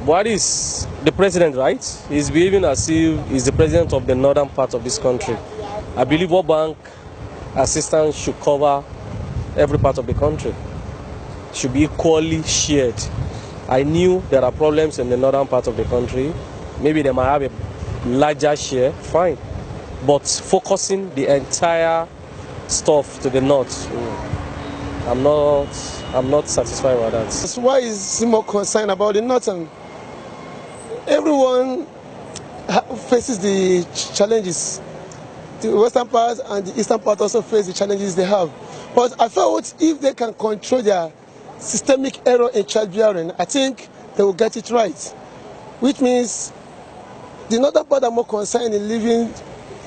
Buhari is the president, right? He's behaving as if he's the president of the northern part of this country. I believe World Bank assistance should cover every part of the country. Should be equally shared. I knew there are problems in the northern part of the country. Maybe they might have a larger share, fine. But focusing the entire stuff to the north, I'm not satisfied with that. That's why is he more concerned about the northern? Everyone faces the challenges. The western part and the eastern part also face the challenges they have. But I felt if they can control their systemic error in childbearing, I think they will get it right. Which means the northern part are more concerned in living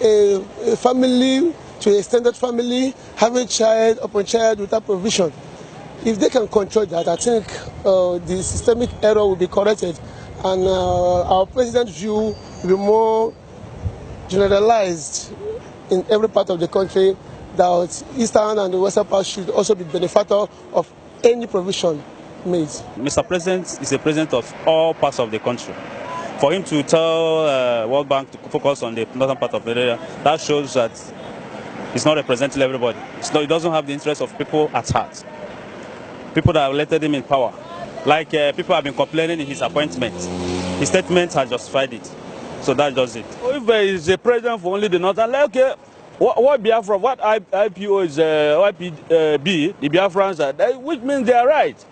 a family to an extended family, having child upon child without provision. If they can control that, I think the systemic error will be corrected, and our president's view will be more generalized in every part of the country, that eastern and the western part should also be benefactor of any provision made. Mr. President is the president of all parts of the country. For him to tell World Bank to focus on the northern part of the area, that shows that he's not representing everybody. He doesn't have the interest of people at heart. People that have elected him in power. Like people have been complaining in his appointment. His statement has justified it. So that does it. If he's a president for only the northern, like, okay, what Biafra, what IPO is IPB, the Biafrans are, which means they are right.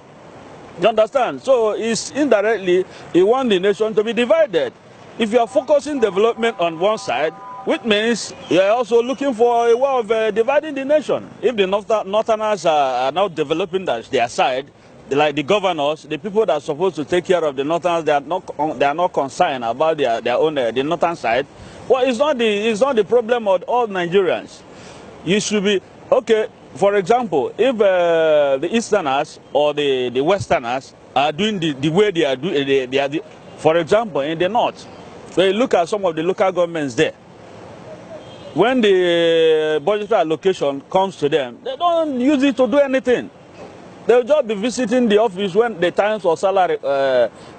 You understand? So it's indirectly, he want the nation to be divided. If you are focusing development on one side, which means you are also looking for a way of dividing the nation. If the northerners are now developing their side, like the governors, the people that are supposed to take care of the northerners, they are not concerned about their own the northern side. Well, it's not the problem of all Nigerians. You should be okay. For example, if the Easterners or the Westerners are doing the way they are doing, for example, in the north, when you look at some of the local governments there, when the budgetary allocation comes to them, they don't use it to do anything. They'll just be visiting the office when the time for salary,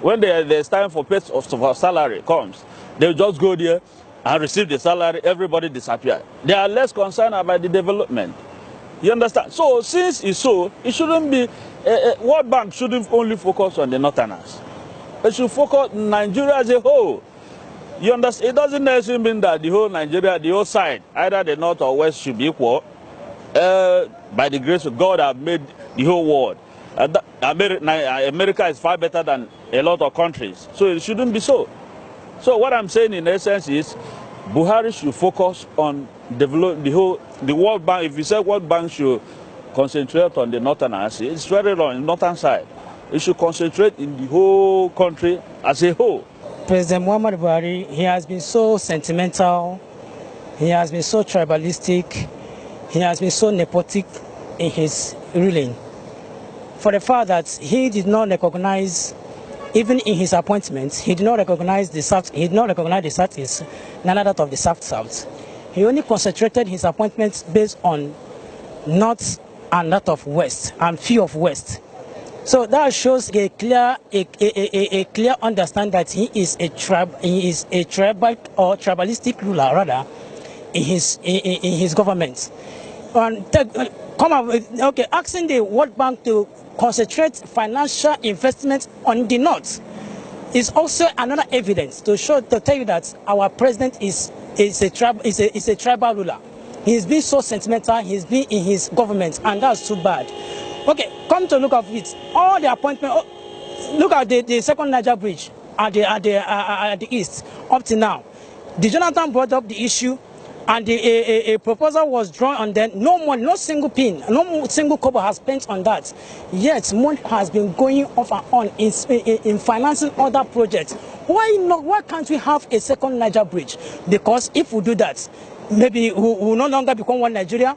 when there's time for pay of salary comes. They'll just go there and receive the salary. Everybody disappear. They are less concerned about the development. You understand? So since it's so, it shouldn't be. World Bank shouldn't only focus on the northerners. It should focus on Nigeria as a whole. You understand? It doesn't necessarily mean that the whole Nigeria, the whole side, either the north or west, should be equal. By the grace of God, I've made the whole world. America is far better than a lot of countries, so it shouldn't be so. So what I'm saying in essence is, Buhari should focus on develop the World Bank. If you say World Bank should concentrate on the northerners, it's very wrong. The northern side, it should concentrate in the whole country as a whole. President Muhammadu Buhari, he has been so sentimental, he has been so tribalistic, he has been so nepotic in his ruling. For the fact that he did not recognize, even in his appointments, he did not recognize the South, he did not recognize the Southeast, none of that of the South. He only concentrated his appointments based on North and that of West, and few of West. So that shows a clear understanding that he is a tribal or tribalistic ruler rather in his government. And asking the World Bank to concentrate financial investment on the north is also another evidence to tell you that our president is a tribal ruler. He's been so sentimental, he's been in his government, and that's too bad. Okay, come to look at it. All the appointment. Look at the second Niger bridge at the east up to now. The Jonathan brought up the issue, and a proposal was drawn on them. No money, no single pin, no single kobo has spent on that. Yet money has been going off and on in financing other projects. Why not? Why can't we have a second Niger bridge? Because if we do that, maybe we will no longer become one Nigeria.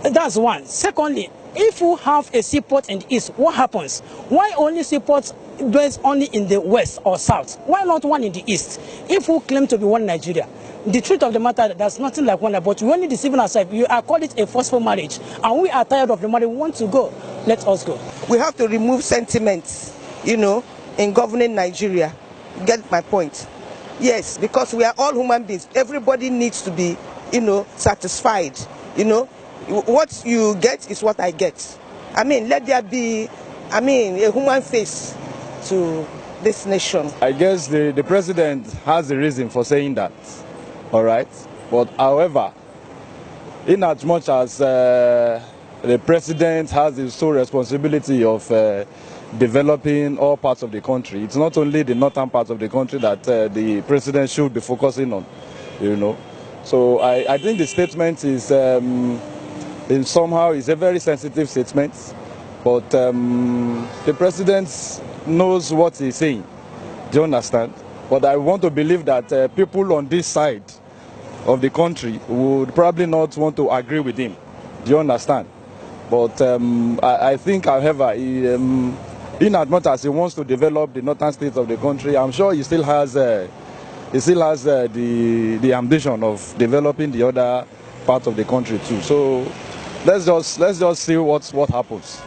That's one. Secondly, if we have a seaport in the east, what happens? Why only seaports based only in the west or south? Why not one in the east? If we claim to be one Nigeria, the truth of the matter, there's nothing like one, but we only deceiving ourselves. You are called it a forceful marriage, and we are tired of the marriage. We want to go. Let us go. We have to remove sentiments, you know, in governing Nigeria. Get my point? Yes, because we are all human beings. Everybody needs to be, satisfied. What you get is what I get. I mean, let there be, a human face to this nation. I guess the president has a reason for saying that, all right? But however, in as much as the president has the sole responsibility of developing all parts of the country, it's not only the northern part of the country that the president should be focusing on, So I think the statement is, somehow, is a very sensitive statement, but the president knows what he's saying. Do you understand? But I want to believe that people on this side of the country would probably not want to agree with him. Do you understand? But I think, however, in as much as he wants to develop the northern states of the country, I'm sure he still has the ambition of developing the other part of the country too. So let's just see what happens.